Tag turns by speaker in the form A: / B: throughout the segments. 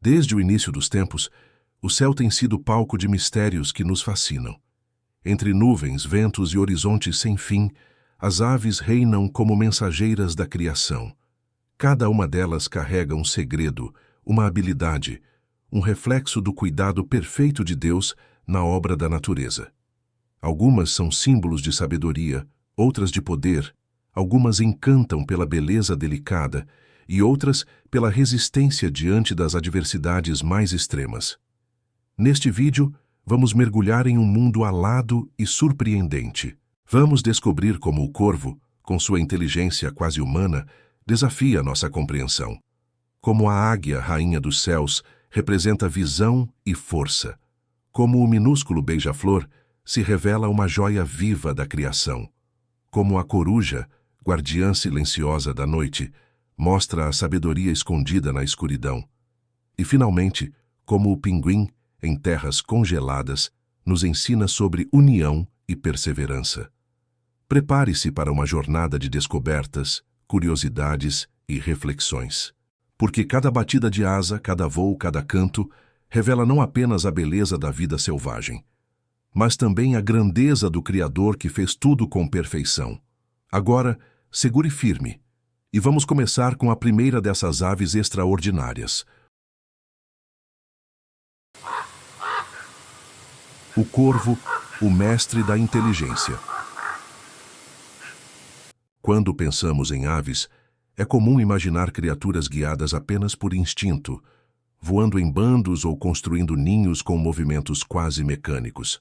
A: Desde o início dos tempos, o céu tem sido palco de mistérios que nos fascinam. Entre nuvens, ventos e horizontes sem fim, as aves reinam como mensageiras da criação. Cada uma delas carrega um segredo, uma habilidade, um reflexo do cuidado perfeito de Deus na obra da natureza. Algumas são símbolos de sabedoria, outras de poder, algumas encantam pela beleza delicada e outras pela resistência diante das adversidades mais extremas. Neste vídeo, vamos mergulhar em um mundo alado e surpreendente. Vamos descobrir como o corvo, com sua inteligência quase humana, desafia nossa compreensão. Como a águia, rainha dos céus, representa visão e força. Como o minúsculo beija-flor se revela uma joia viva da criação. Como a coruja, guardiã silenciosa da noite, mostra a sabedoria escondida na escuridão. E, finalmente, como o pinguim, em terras congeladas, nos ensina sobre união e perseverança. Prepare-se para uma jornada de descobertas, curiosidades e reflexões. Porque cada batida de asa, cada voo, cada canto, revela não apenas a beleza da vida selvagem, mas também a grandeza do Criador que fez tudo com perfeição. Agora, segure firme, e vamos começar com a primeira dessas aves extraordinárias. O corvo, o mestre da inteligência. Quando pensamos em aves, é comum imaginar criaturas guiadas apenas por instinto, voando em bandos ou construindo ninhos com movimentos quase mecânicos.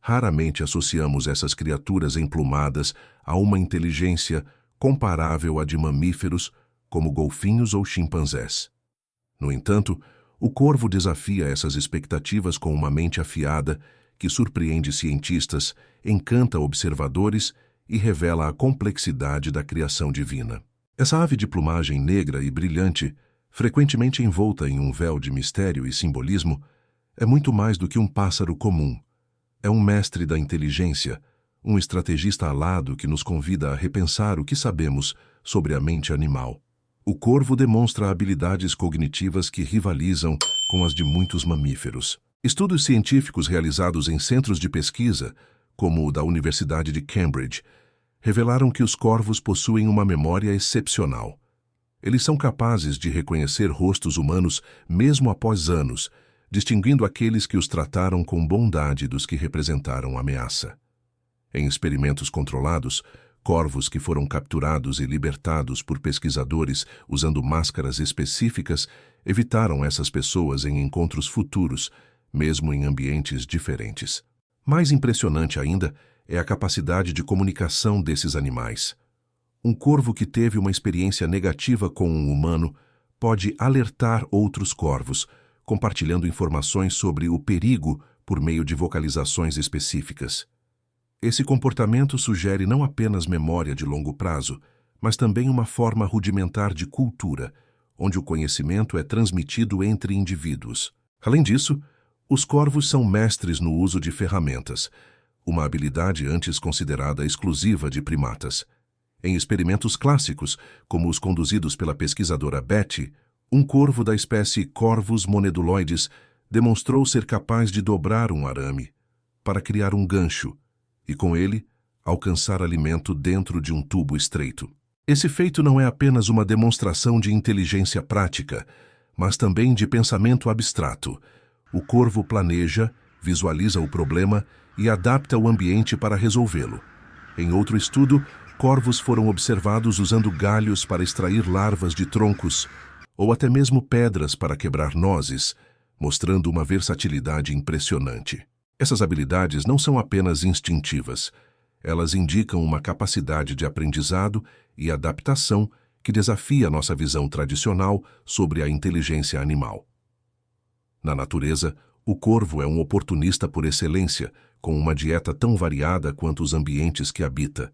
A: Raramente associamos essas criaturas emplumadas a uma inteligência comparável à de mamíferos, como golfinhos ou chimpanzés. No entanto, o corvo desafia essas expectativas com uma mente afiada que surpreende cientistas, encanta observadores e revela a complexidade da criação divina. Essa ave de plumagem negra e brilhante, frequentemente envolta em um véu de mistério e simbolismo, é muito mais do que um pássaro comum. É um mestre da inteligência, um estrategista alado que nos convida a repensar o que sabemos sobre a mente animal. O corvo demonstra habilidades cognitivas que rivalizam com as de muitos mamíferos. Estudos científicos realizados em centros de pesquisa, como o da Universidade de Cambridge, revelaram que os corvos possuem uma memória excepcional. Eles são capazes de reconhecer rostos humanos mesmo após anos, distinguindo aqueles que os trataram com bondade dos que representaram ameaça. Em experimentos controlados, corvos que foram capturados e libertados por pesquisadores usando máscaras específicas evitaram essas pessoas em encontros futuros, mesmo em ambientes diferentes. Mais impressionante ainda é a capacidade de comunicação desses animais. Um corvo que teve uma experiência negativa com um humano pode alertar outros corvos, compartilhando informações sobre o perigo por meio de vocalizações específicas. Esse comportamento sugere não apenas memória de longo prazo, mas também uma forma rudimentar de cultura, onde o conhecimento é transmitido entre indivíduos. Além disso, os corvos são mestres no uso de ferramentas, uma habilidade antes considerada exclusiva de primatas. Em experimentos clássicos, como os conduzidos pela pesquisadora Betty, um corvo da espécie Corvus moneduloides demonstrou ser capaz de dobrar um arame para criar um gancho e, com ele, alcançar alimento dentro de um tubo estreito. Esse feito não é apenas uma demonstração de inteligência prática, mas também de pensamento abstrato. O corvo planeja, visualiza o problema e adapta o ambiente para resolvê-lo. Em outro estudo, corvos foram observados usando galhos para extrair larvas de troncos ou até mesmo pedras para quebrar nozes, mostrando uma versatilidade impressionante. Essas habilidades não são apenas instintivas. Elas indicam uma capacidade de aprendizado e adaptação que desafia nossa visão tradicional sobre a inteligência animal. Na natureza, o corvo é um oportunista por excelência, com uma dieta tão variada quanto os ambientes que habita.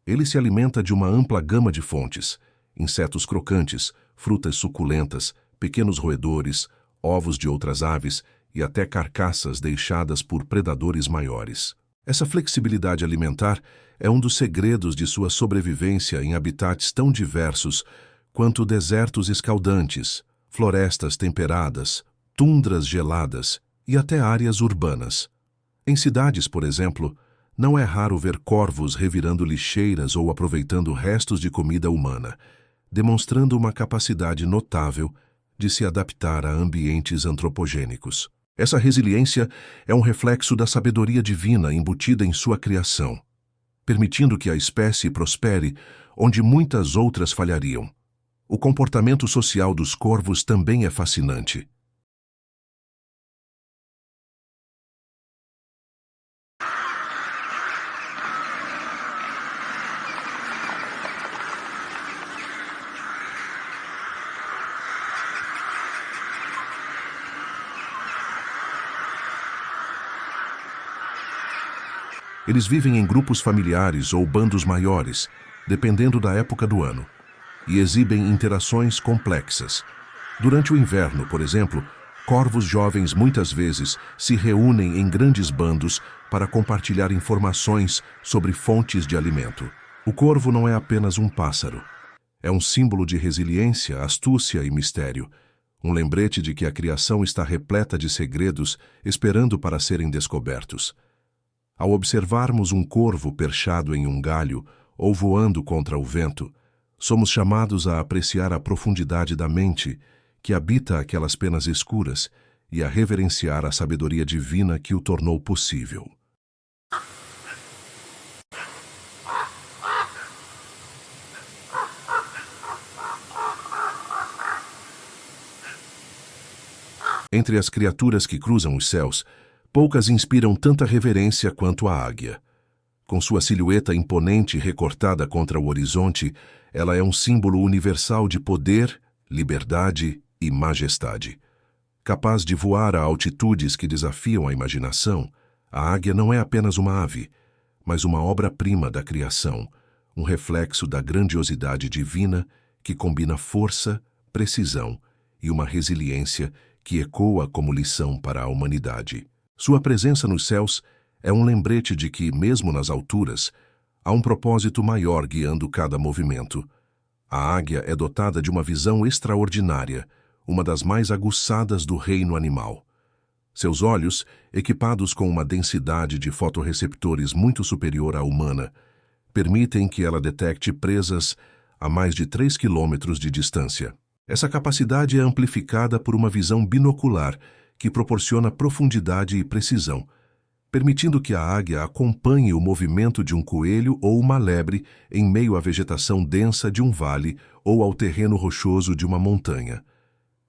A: Ele se alimenta de uma ampla gama de fontes: insetos crocantes, frutas suculentas, pequenos roedores, ovos de outras aves e até carcaças deixadas por predadores maiores. Essa flexibilidade alimentar é um dos segredos de sua sobrevivência em habitats tão diversos quanto desertos escaldantes florestas temperadas, tundras geladas e até áreas urbanas. Em cidades, por exemplo, não é raro ver corvos revirando lixeiras ou aproveitando restos de comida humana, demonstrando uma capacidade notável de se adaptar a ambientes antropogênicos. Essa resiliência é um reflexo da sabedoria divina embutida em sua criação, permitindo que a espécie prospere onde muitas outras falhariam. O comportamento social dos corvos também é fascinante. Eles vivem em grupos familiares ou bandos maiores, dependendo da época do ano, e exibem interações complexas. Durante o inverno, por exemplo, corvos jovens muitas vezes se reúnem em grandes bandos para compartilhar informações sobre fontes de alimento. O corvo não é apenas um pássaro. É um símbolo de resiliência, astúcia e mistério. Um lembrete de que a criação está repleta de segredos esperando para serem descobertos. Ao observarmos um corvo perchado em um galho ou voando contra o vento, somos chamados a apreciar a profundidade da mente que habita aquelas penas escuras e a reverenciar a sabedoria divina que o tornou possível. Entre as criaturas que cruzam os céus, poucas inspiram tanta reverência quanto a águia. Com sua silhueta imponente recortada contra o horizonte, ela é um símbolo universal de poder, liberdade e majestade. Capaz de voar a altitudes que desafiam a imaginação, a águia não é apenas uma ave, mas uma obra-prima da criação, um reflexo da grandiosidade divina que combina força, precisão e uma resiliência que ecoa como lição para a humanidade. Sua presença nos céus é um lembrete de que, mesmo nas alturas, há um propósito maior guiando cada movimento. A águia é dotada de uma visão extraordinária, uma das mais aguçadas do reino animal. Seus olhos, equipados com uma densidade de fotorreceptores muito superior à humana, permitem que ela detecte presas a mais de 3 quilômetros de distância. Essa capacidade é amplificada por uma visão binocular que proporciona profundidade e precisão, permitindo que a águia acompanhe o movimento de um coelho ou uma lebre em meio à vegetação densa de um vale ou ao terreno rochoso de uma montanha.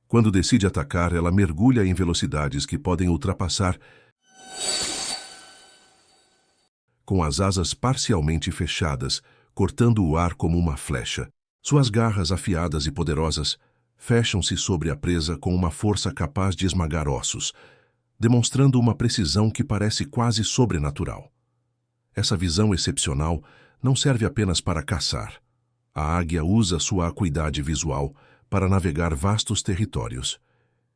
A: Quando decide atacar, ela mergulha em velocidades que podem ultrapassar com as asas parcialmente fechadas, cortando o ar como uma flecha. Suas garras afiadas e poderosas fecham-se sobre a presa com uma força capaz de esmagar ossos, demonstrando uma precisão que parece quase sobrenatural. Essa visão excepcional não serve apenas para caçar. A águia usa sua acuidade visual para navegar vastos territórios,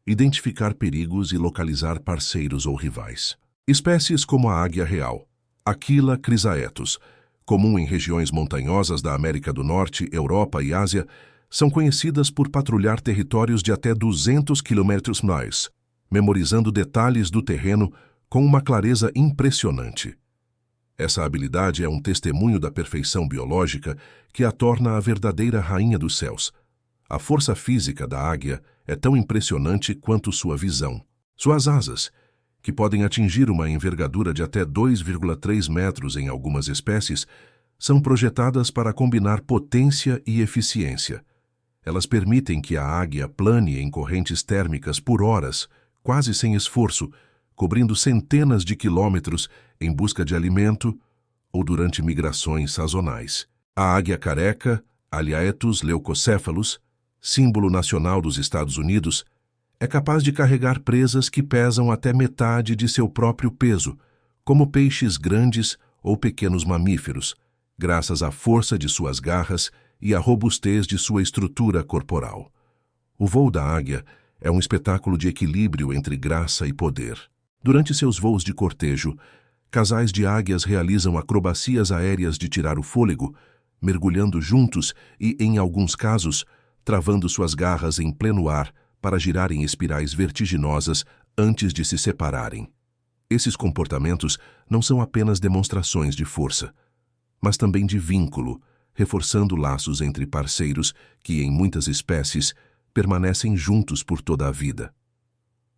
A: identificar perigos e localizar parceiros ou rivais. Espécies como a águia real, Aquila chrysaetus, comum em regiões montanhosas da América do Norte, Europa e Ásia, são conhecidas por patrulhar territórios de até 200 km/h, memorizando detalhes do terreno com uma clareza impressionante. Essa habilidade é um testemunho da perfeição biológica que a torna a verdadeira rainha dos céus. A força física da águia é tão impressionante quanto sua visão. Suas asas, que podem atingir uma envergadura de até 2,3 metros em algumas espécies, são projetadas para combinar potência e eficiência. Elas permitem que a águia plane em correntes térmicas por horas, quase sem esforço, cobrindo centenas de quilômetros em busca de alimento ou durante migrações sazonais. A águia careca, Haliaetus leucocephalus, símbolo nacional dos Estados Unidos, é capaz de carregar presas que pesam até metade de seu próprio peso, como peixes grandes ou pequenos mamíferos, graças à força de suas garras e à robustez de sua estrutura corporal. O voo da águia é um espetáculo de equilíbrio entre graça e poder. Durante seus voos de cortejo, casais de águias realizam acrobacias aéreas de tirar o fôlego, mergulhando juntos e, em alguns casos, travando suas garras em pleno ar para girar em espirais vertiginosas antes de se separarem. Esses comportamentos não são apenas demonstrações de força, mas também de vínculo, reforçando laços entre parceiros que, em muitas espécies, permanecem juntos por toda a vida.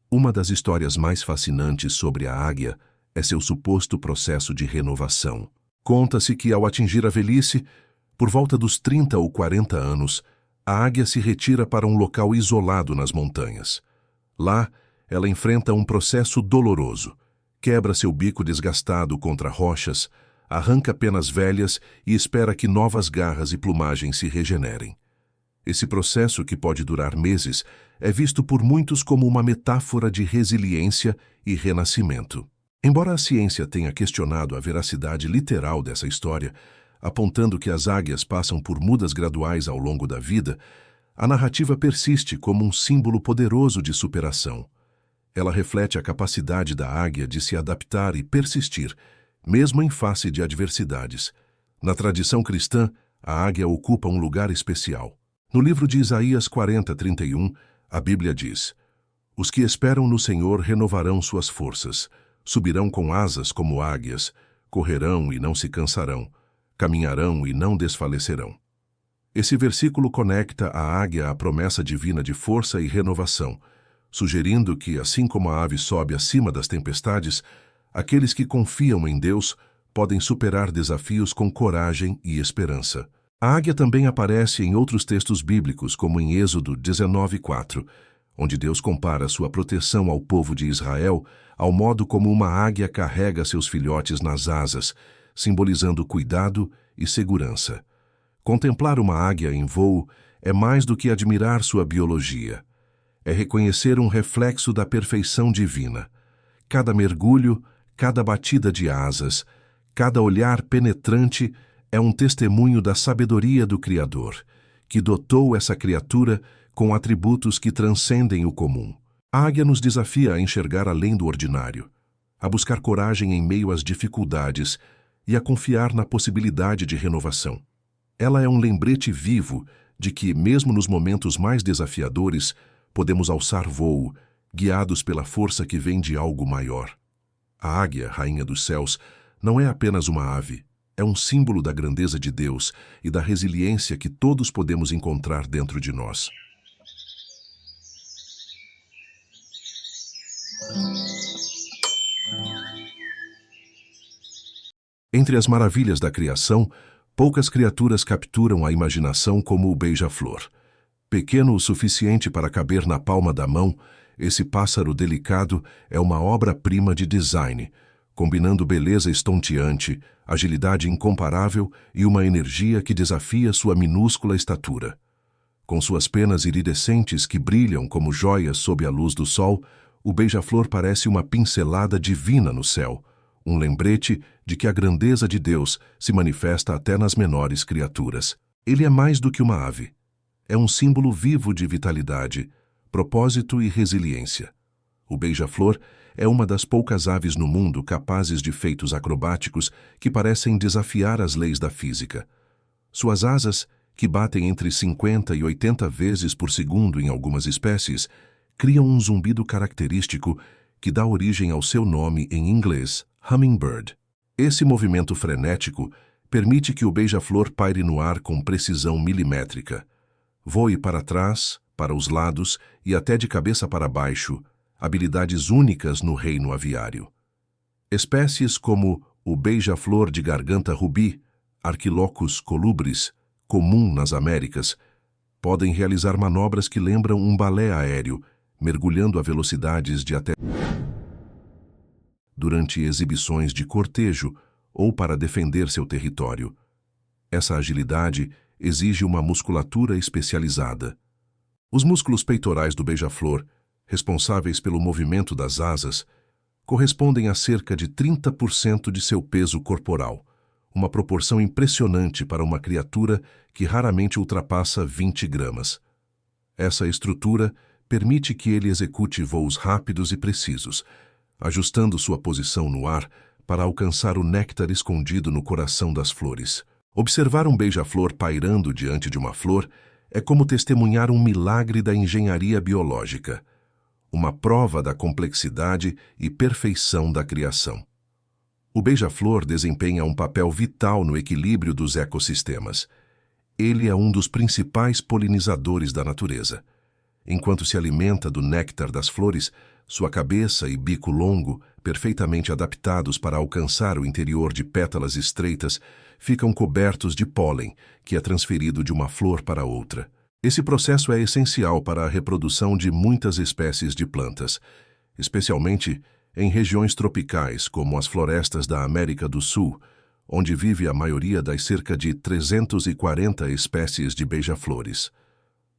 A: Uma das histórias mais fascinantes sobre a águia é seu suposto processo de renovação. Conta-se que, ao atingir a velhice, por volta dos 30 ou 40 anos, a águia se retira para um local isolado nas montanhas. Lá, ela enfrenta um processo doloroso. Quebra seu bico desgastado contra rochas, arranca penas velhas e espera que novas garras e plumagem se regenerem. Esse processo, que pode durar meses, é visto por muitos como uma metáfora de resiliência e renascimento. Embora a ciência tenha questionado a veracidade literal dessa história, apontando que as águias passam por mudas graduais ao longo da vida, a narrativa persiste como um símbolo poderoso de superação. Ela reflete a capacidade da águia de se adaptar e persistir, mesmo em face de adversidades. Na tradição cristã, a águia ocupa um lugar especial. No livro de Isaías 40:31, a Bíblia diz: "Os que esperam no Senhor renovarão suas forças, subirão com asas como águias, correrão e não se cansarão, caminharão e não desfalecerão." Esse versículo conecta a águia à promessa divina de força e renovação, sugerindo que, assim como a ave sobe acima das tempestades, aqueles que confiam em Deus podem superar desafios com coragem e esperança. A águia também aparece em outros textos bíblicos, como em Êxodo 19:4, onde Deus compara sua proteção ao povo de Israel ao modo como uma águia carrega seus filhotes nas asas, simbolizando cuidado e segurança. Contemplar uma águia em voo é mais do que admirar sua biologia. É reconhecer um reflexo da perfeição divina. Cada mergulho, cada batida de asas, cada olhar penetrante é um testemunho da sabedoria do Criador, que dotou essa criatura com atributos que transcendem o comum. A águia nos desafia a enxergar além do ordinário, a buscar coragem em meio às dificuldades e a confiar na possibilidade de renovação. Ela é um lembrete vivo de que, mesmo nos momentos mais desafiadores, podemos alçar voo, guiados pela força que vem de algo maior. A águia, rainha dos céus, não é apenas uma ave, é um símbolo da grandeza de Deus e da resiliência que todos podemos encontrar dentro de nós. Entre as maravilhas da criação, poucas criaturas capturam a imaginação como o beija-flor. Pequeno o suficiente para caber na palma da mão, esse pássaro delicado é uma obra-prima de design, combinando beleza estonteante, agilidade incomparável e uma energia que desafia sua minúscula estatura. Com suas penas iridescentes que brilham como joias sob a luz do sol, o beija-flor parece uma pincelada divina no céu, um lembrete de que a grandeza de Deus se manifesta até nas menores criaturas. Ele é mais do que uma ave. É um símbolo vivo de vitalidade, propósito e resiliência. O beija-flor é uma das poucas aves no mundo capazes de feitos acrobáticos que parecem desafiar as leis da física. Suas asas, que batem entre 50 e 80 vezes por segundo em algumas espécies, criam um zumbido característico que dá origem ao seu nome em inglês, hummingbird. Esse movimento frenético permite que o beija-flor paire no ar com precisão milimétrica. Voe para trás, para os lados e até de cabeça para baixo, habilidades únicas no reino aviário. Espécies como o beija-flor de garganta rubi, Archilochus colubris, comum nas Américas, podem realizar manobras que lembram um balé aéreo, mergulhando a velocidades de até durante exibições de cortejo ou para defender seu território. Essa agilidade exige uma musculatura especializada. Os músculos peitorais do beija-flor, responsáveis pelo movimento das asas, correspondem a cerca de 30% de seu peso corporal, uma proporção impressionante para uma criatura que raramente ultrapassa 20 gramas. Essa estrutura permite que ele execute voos rápidos e precisos, ajustando sua posição no ar para alcançar o néctar escondido no coração das flores. Observar um beija-flor pairando diante de uma flor é como testemunhar um milagre da engenharia biológica, uma prova da complexidade e perfeição da criação. O beija-flor desempenha um papel vital no equilíbrio dos ecossistemas. Ele é um dos principais polinizadores da natureza. Enquanto se alimenta do néctar das flores, sua cabeça e bico longo, perfeitamente adaptados para alcançar o interior de pétalas estreitas, ficam cobertos de pólen, que é transferido de uma flor para outra. Esse processo é essencial para a reprodução de muitas espécies de plantas, especialmente em regiões tropicais, como as florestas da América do Sul, onde vive a maioria das cerca de 340 espécies de beija-flores.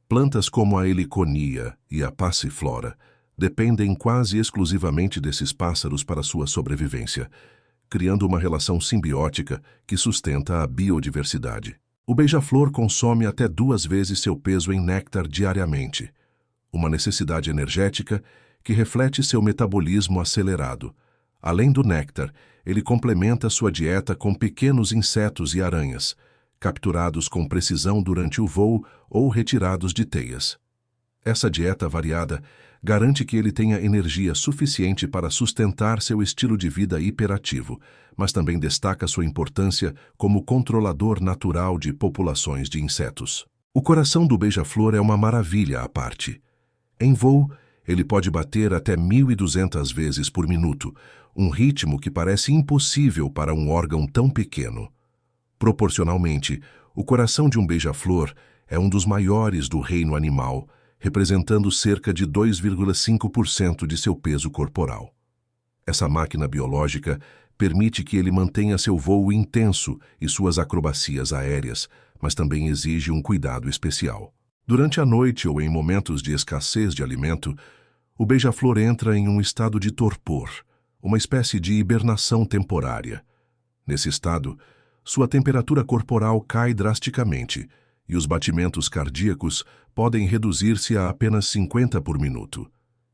A: Plantas como a heliconia e a passiflora dependem quase exclusivamente desses pássaros para sua sobrevivência, criando uma relação simbiótica que sustenta a biodiversidade. O beija-flor consome até 2 vezes seu peso em néctar diariamente, uma necessidade energética que reflete seu metabolismo acelerado. Além do néctar, ele complementa sua dieta com pequenos insetos e aranhas, capturados com precisão durante o voo ou retirados de teias. Essa dieta variada garante que ele tenha energia suficiente para sustentar seu estilo de vida hiperativo, mas também destaca sua importância como controlador natural de populações de insetos. O coração do beija-flor é uma maravilha à parte. Em voo, ele pode bater até 1.200 vezes por minuto, um ritmo que parece impossível para um órgão tão pequeno. Proporcionalmente, o coração de um beija-flor é um dos maiores do reino animal, representando cerca de 2,5% de seu peso corporal. Essa máquina biológica permite que ele mantenha seu voo intenso e suas acrobacias aéreas, mas também exige um cuidado especial. Durante a noite ou em momentos de escassez de alimento, o beija-flor entra em um estado de torpor, uma espécie de hibernação temporária. Nesse estado, sua temperatura corporal cai drasticamente e os batimentos cardíacos podem reduzir-se a apenas 50 por minuto,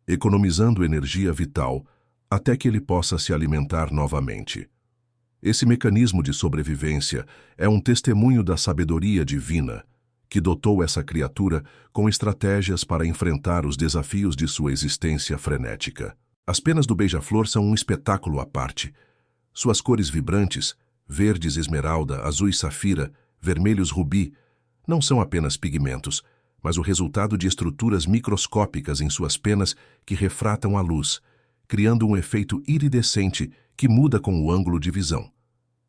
A: economizando energia vital até que ele possa se alimentar novamente. Esse mecanismo de sobrevivência é um testemunho da sabedoria divina, que dotou essa criatura com estratégias para enfrentar os desafios de sua existência frenética. As penas do beija-flor são um espetáculo à parte. Suas cores vibrantes, verdes esmeralda, azuis safira, vermelhos rubi, não são apenas pigmentos, mas o resultado de estruturas microscópicas em suas penas que refratam a luz, criando um efeito iridescente que muda com o ângulo de visão.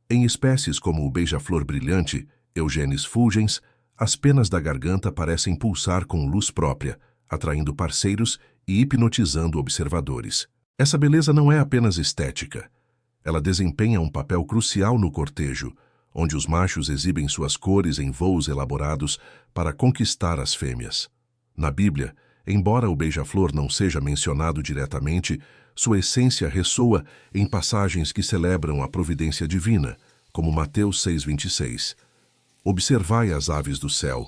A: Em espécies como o beija-flor brilhante, Eugenes fulgens, as penas da garganta parecem pulsar com luz própria, atraindo parceiros e hipnotizando observadores. Essa beleza não é apenas estética. Ela desempenha um papel crucial no cortejo, onde os machos exibem suas cores em voos elaborados para conquistar as fêmeas. Na Bíblia, embora o beija-flor não seja mencionado diretamente, sua essência ressoa em passagens que celebram a providência divina, como Mateus 6,26. Observai as aves do céu,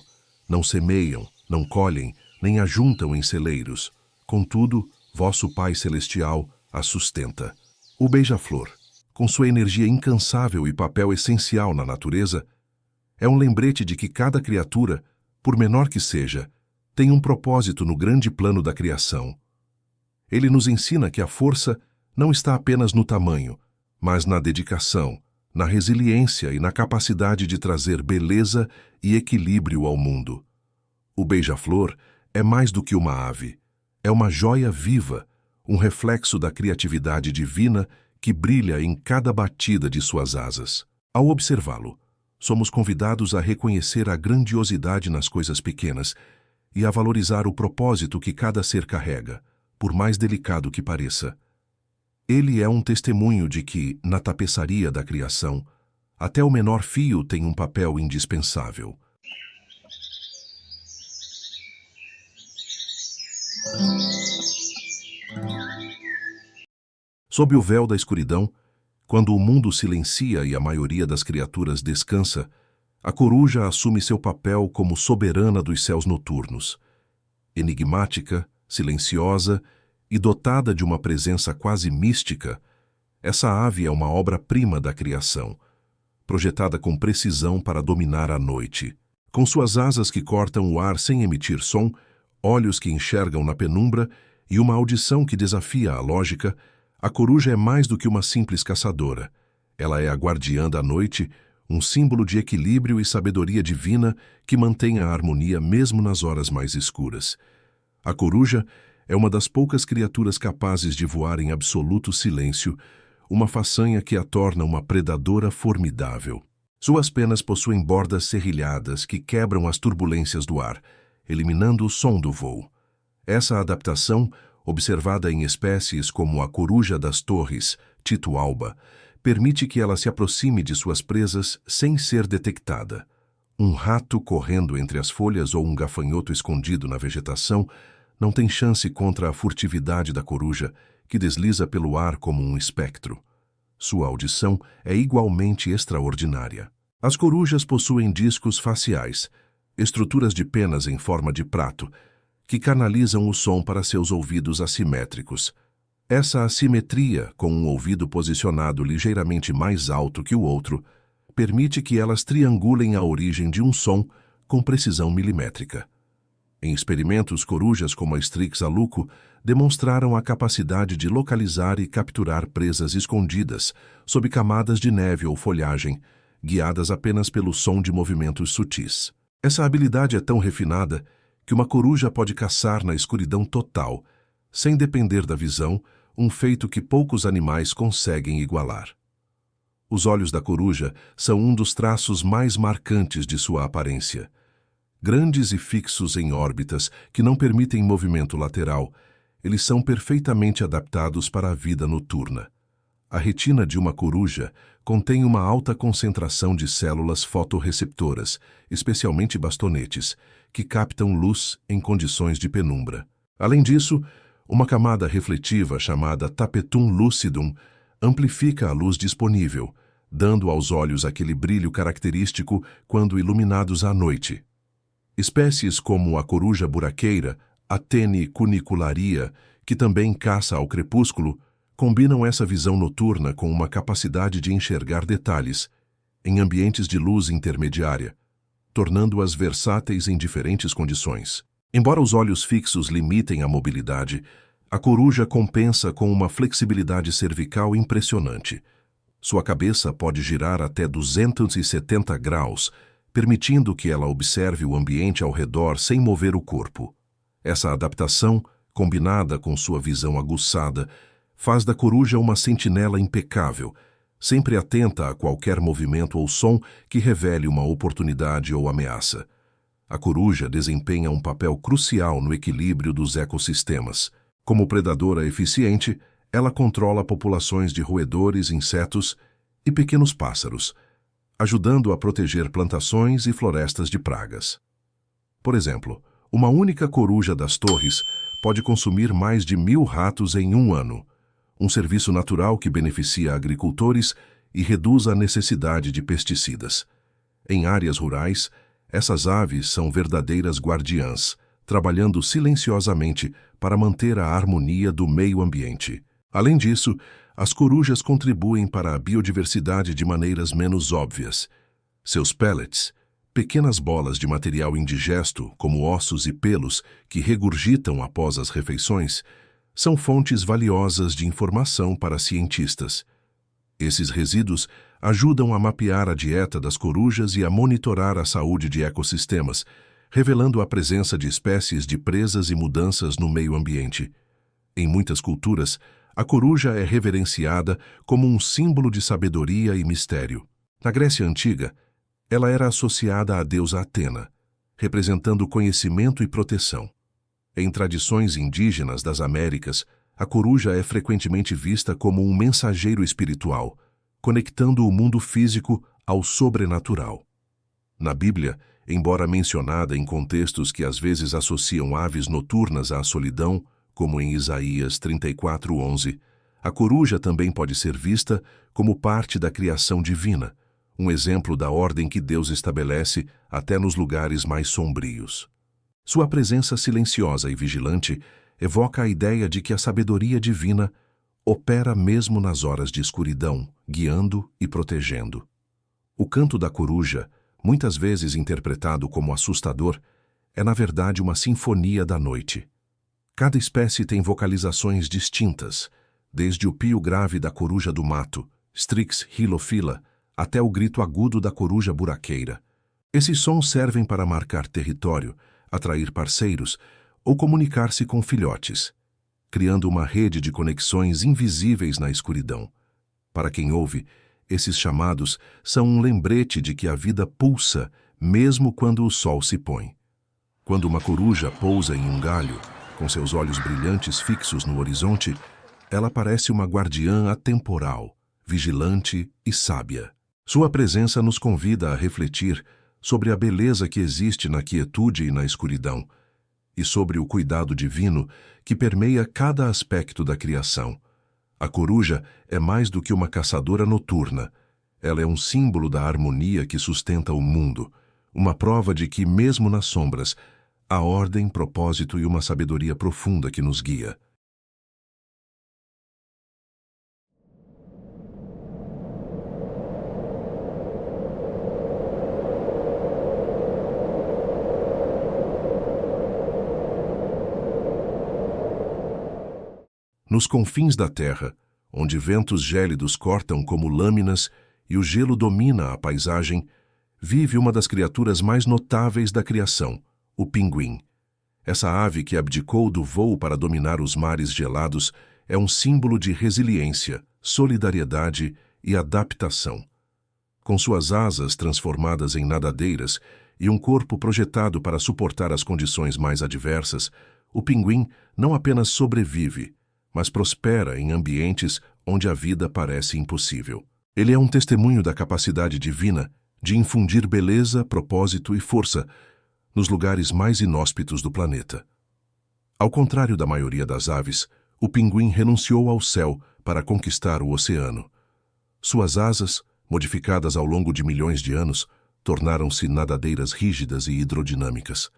A: não semeiam, não colhem, nem ajuntam em celeiros, contudo, vosso Pai Celestial as sustenta. O beija-flor, com sua energia incansável e papel essencial na natureza, é um lembrete de que cada criatura, por menor que seja, tem um propósito no grande plano da criação. Ele nos ensina que a força não está apenas no tamanho, mas na dedicação, na resiliência e na capacidade de trazer beleza e equilíbrio ao mundo. O beija-flor é mais do que uma ave, é uma joia viva, um reflexo da criatividade divina que brilha em cada batida de suas asas. Ao observá-lo, somos convidados a reconhecer a grandiosidade nas coisas pequenas e a valorizar o propósito que cada ser carrega, por mais delicado que pareça. Ele é um testemunho de que, na tapeçaria da criação, até o menor fio tem um papel indispensável. Sob o véu da escuridão, quando o mundo silencia e a maioria das criaturas descansa, a coruja assume seu papel como soberana dos céus noturnos. Enigmática, silenciosa e dotada de uma presença quase mística, essa ave é uma obra-prima da criação, projetada com precisão para dominar a noite. Com suas asas que cortam o ar sem emitir som, olhos que enxergam na penumbra e uma audição que desafia a lógica, a coruja é mais do que uma simples caçadora. Ela é a guardiã da noite, um símbolo de equilíbrio e sabedoria divina que mantém a harmonia mesmo nas horas mais escuras. A coruja é uma das poucas criaturas capazes de voar em absoluto silêncio, uma façanha que a torna uma predadora formidável. Suas penas possuem bordas serrilhadas que quebram as turbulências do ar, eliminando o som do voo. Essa adaptação, observada em espécies como a coruja das torres, Tito alba, permite que ela se aproxime de suas presas sem ser detectada. Um rato correndo entre as folhas ou um gafanhoto escondido na vegetação não tem chance contra a furtividade da coruja, que desliza pelo ar como um espectro. Sua audição é igualmente extraordinária. As corujas possuem discos faciais, estruturas de penas em forma de prato, que canalizam o som para seus ouvidos assimétricos. Essa assimetria, com um ouvido posicionado ligeiramente mais alto que o outro, permite que elas triangulem a origem de um som com precisão milimétrica. Em experimentos, corujas como a Strix aluco demonstraram a capacidade de localizar e capturar presas escondidas sob camadas de neve ou folhagem, guiadas apenas pelo som de movimentos sutis. Essa habilidade é tão refinada que uma coruja pode caçar na escuridão total, sem depender da visão, um feito que poucos animais conseguem igualar. Os olhos da coruja são um dos traços mais marcantes de sua aparência. Grandes e fixos em órbitas que não permitem movimento lateral, eles são perfeitamente adaptados para a vida noturna. A retina de uma coruja contém uma alta concentração de células fotorreceptoras, especialmente bastonetes, que captam luz em condições de penumbra. Além disso, uma camada refletiva chamada tapetum lucidum amplifica a luz disponível, dando aos olhos aquele brilho característico quando iluminados à noite. Espécies como a coruja buraqueira, Athene cunicularia, que também caça ao crepúsculo, combinam essa visão noturna com uma capacidade de enxergar detalhes, em ambientes de luz intermediária, tornando-as versáteis em diferentes condições. Embora os olhos fixos limitem a mobilidade, a coruja compensa com uma flexibilidade cervical impressionante. Sua cabeça pode girar até 270 graus, permitindo que ela observe o ambiente ao redor sem mover o corpo. Essa adaptação, combinada com sua visão aguçada, faz da coruja uma sentinela impecável, sempre atenta a qualquer movimento ou som que revele uma oportunidade ou ameaça. A coruja desempenha um papel crucial no equilíbrio dos ecossistemas. Como predadora eficiente, ela controla populações de roedores, insetos e pequenos pássaros, ajudando a proteger plantações e florestas de pragas. Por exemplo, uma única coruja das torres pode consumir mais de 1.000 ratos em um ano, um serviço natural que beneficia agricultores e reduz a necessidade de pesticidas. Em áreas rurais, essas aves são verdadeiras guardiãs, trabalhando silenciosamente para manter a harmonia do meio ambiente. Além disso, as corujas contribuem para a biodiversidade de maneiras menos óbvias. Seus pellets, pequenas bolas de material indigesto, como ossos e pelos, que regurgitam após as refeições, são fontes valiosas de informação para cientistas. Esses resíduos ajudam a mapear a dieta das corujas e a monitorar a saúde de ecossistemas, revelando a presença de espécies de presas e mudanças no meio ambiente. Em muitas culturas, a coruja é reverenciada como um símbolo de sabedoria e mistério. Na Grécia Antiga, ela era associada à deusa Atena, representando conhecimento e proteção. Em tradições indígenas das Américas, a coruja é frequentemente vista como um mensageiro espiritual, conectando o mundo físico ao sobrenatural. Na Bíblia, embora mencionada em contextos que às vezes associam aves noturnas à solidão, como em Isaías 34:11, a coruja também pode ser vista como parte da criação divina, um exemplo da ordem que Deus estabelece até nos lugares mais sombrios. Sua presença silenciosa e vigilante evoca a ideia de que a sabedoria divina opera mesmo nas horas de escuridão, guiando e protegendo. O canto da coruja, muitas vezes interpretado como assustador, é na verdade uma sinfonia da noite. Cada espécie tem vocalizações distintas, desde o pio grave da coruja do mato, Strix hylophila, até o grito agudo da coruja buraqueira. Esses sons servem para marcar território, atrair parceiros ou comunicar-se com filhotes, criando uma rede de conexões invisíveis na escuridão. Para quem ouve, esses chamados são um lembrete de que a vida pulsa mesmo quando o sol se põe. Quando uma coruja pousa em um galho, com seus olhos brilhantes fixos no horizonte, ela parece uma guardiã atemporal, vigilante e sábia. Sua presença nos convida a refletir sobre a beleza que existe na quietude e na escuridão, e sobre o cuidado divino que permeia cada aspecto da criação. A coruja é mais do que uma caçadora noturna. Ela é um símbolo da harmonia que sustenta o mundo, uma prova de que, mesmo nas sombras, há ordem, propósito e uma sabedoria profunda que nos guia. Nos confins da terra, onde ventos gélidos cortam como lâminas e o gelo domina a paisagem, vive uma das criaturas mais notáveis da criação, o pinguim. Essa ave que abdicou do voo para dominar os mares gelados é um símbolo de resiliência, solidariedade e adaptação. Com suas asas transformadas em nadadeiras e um corpo projetado para suportar as condições mais adversas, o pinguim não apenas sobrevive, mas prospera em ambientes onde a vida parece impossível. Ele é um testemunho da capacidade divina de infundir beleza, propósito e força nos lugares mais inóspitos do planeta. Ao contrário da maioria das aves, o pinguim renunciou ao céu para conquistar o oceano. Suas asas, modificadas ao longo de milhões de anos, tornaram-se nadadeiras rígidas e hidrodinâmicas,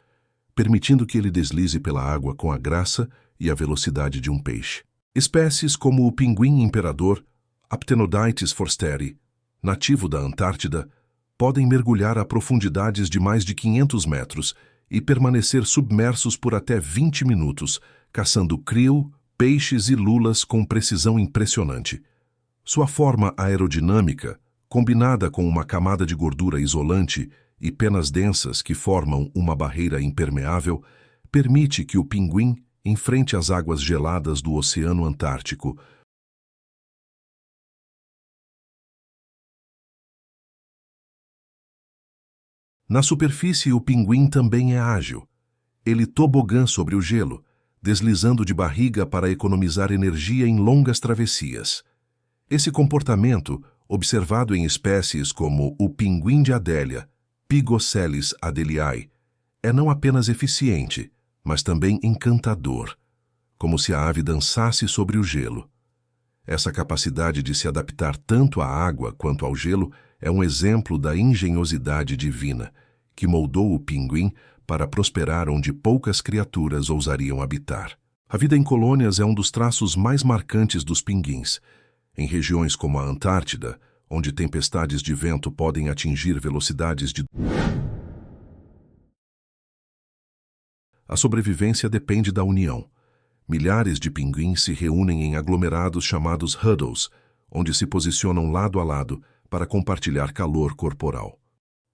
A: permitindo que ele deslize pela água com a graça e a velocidade de um peixe. Espécies como o pinguim imperador, Aptenodites forsteri, nativo da Antártida, podem mergulhar a profundidades de mais de 500 metros e permanecer submersos por até 20 minutos, caçando krill, peixes e lulas com precisão impressionante. Sua forma aerodinâmica, combinada com uma camada de gordura isolante e penas densas que formam uma barreira impermeável, permite que o pinguim enfrente as águas geladas do Oceano Antártico. Na superfície, o pinguim também é ágil. Ele tobogã sobre o gelo, deslizando de barriga para economizar energia em longas travessias. Esse comportamento, observado em espécies como o pinguim de Adélia, Pygoscelis adeliae, é não apenas eficiente, mas também encantador, como se a ave dançasse sobre o gelo. Essa capacidade de se adaptar tanto à água quanto ao gelo é um exemplo da engenhosidade divina, que moldou o pinguim para prosperar onde poucas criaturas ousariam habitar. A vida em colônias é um dos traços mais marcantes dos pinguins. Em regiões como a Antártida, onde tempestades de vento podem atingir velocidades de... A sobrevivência depende da união. Milhares de pinguins se reúnem em aglomerados chamados huddles, onde se posicionam lado a lado para compartilhar calor corporal.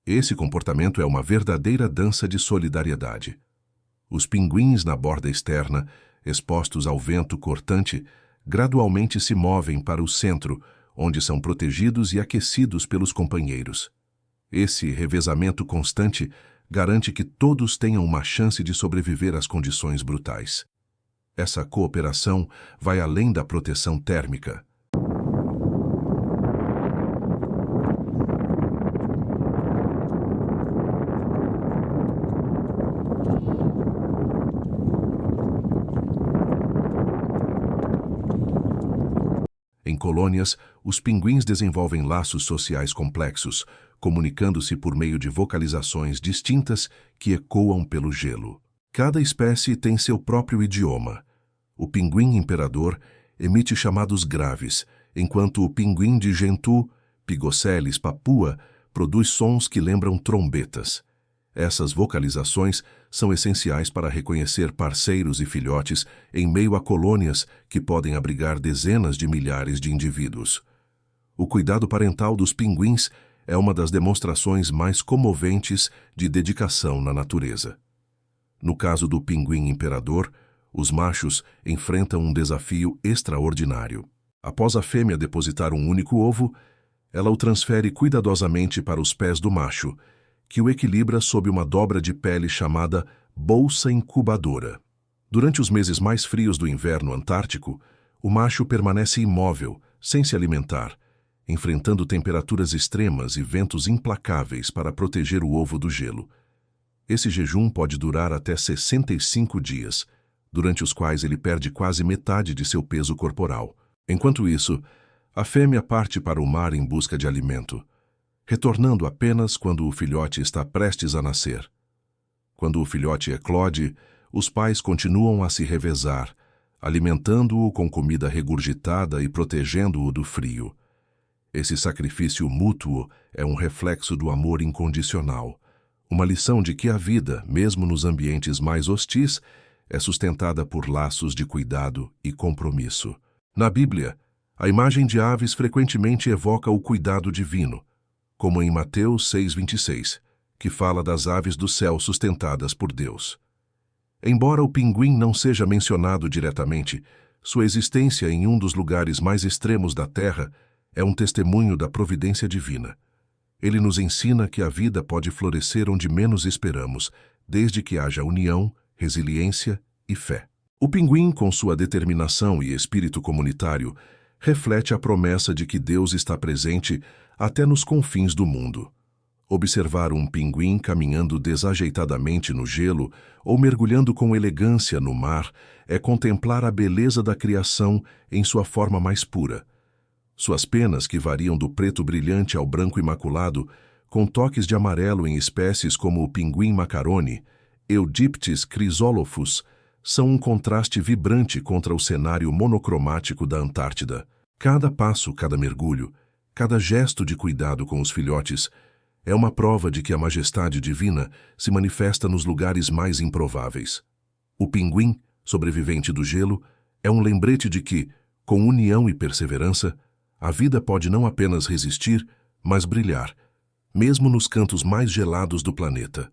A: Esse comportamento é uma verdadeira dança de solidariedade. Os pinguins na borda externa, expostos ao vento cortante, gradualmente se movem para o centro, onde são protegidos e aquecidos pelos companheiros. Esse revezamento constante garante que todos tenham uma chance de sobreviver às condições brutais. Essa cooperação vai além da proteção térmica. Em colônias, os pinguins desenvolvem laços sociais complexos, comunicando-se por meio de vocalizações distintas que ecoam pelo gelo. Cada espécie tem seu próprio idioma. O pinguim imperador emite chamados graves, enquanto o pinguim de Gentoo, Pygoscelis papua, produz sons que lembram trombetas. Essas vocalizações são essenciais para reconhecer parceiros e filhotes em meio a colônias que podem abrigar dezenas de milhares de indivíduos. O cuidado parental dos pinguins é uma das demonstrações mais comoventes de dedicação na natureza. No caso do pinguim imperador, os machos enfrentam um desafio extraordinário. Após a fêmea depositar um único ovo, ela o transfere cuidadosamente para os pés do macho, que o equilibra sob uma dobra de pele chamada bolsa incubadora. Durante os meses mais frios do inverno antártico, o macho permanece imóvel, sem se alimentar, enfrentando temperaturas extremas e ventos implacáveis para proteger o ovo do gelo. Esse jejum pode durar até 65 dias, durante os quais ele perde quase metade de seu peso corporal. Enquanto isso, a fêmea parte para o mar em busca de alimento, retornando apenas quando o filhote está prestes a nascer. Quando o filhote eclode, os pais continuam a se revezar, alimentando-o com comida regurgitada e protegendo-o do frio. Esse sacrifício mútuo é um reflexo do amor incondicional, uma lição de que a vida, mesmo nos ambientes mais hostis, é sustentada por laços de cuidado e compromisso. Na Bíblia, a imagem de aves frequentemente evoca o cuidado divino, como em Mateus 6,26, que fala das aves do céu sustentadas por Deus. Embora o pinguim não seja mencionado diretamente, sua existência em um dos lugares mais extremos da Terra é um testemunho da providência divina. Ele nos ensina que a vida pode florescer onde menos esperamos, desde que haja união, resiliência e fé. O pinguim, com sua determinação e espírito comunitário, reflete a promessa de que Deus está presente até nos confins do mundo. Observar um pinguim caminhando desajeitadamente no gelo ou mergulhando com elegância no mar é contemplar a beleza da criação em sua forma mais pura. Suas penas, que variam do preto brilhante ao branco imaculado, com toques de amarelo em espécies como o pinguim macaroni, Eudiptes chrysolophus, são um contraste vibrante contra o cenário monocromático da Antártida. Cada passo, cada mergulho, cada gesto de cuidado com os filhotes é uma prova de que a majestade divina se manifesta nos lugares mais improváveis. O pinguim, sobrevivente do gelo, é um lembrete de que, com união e perseverança, a vida pode não apenas resistir, mas brilhar, mesmo nos cantos mais gelados do planeta.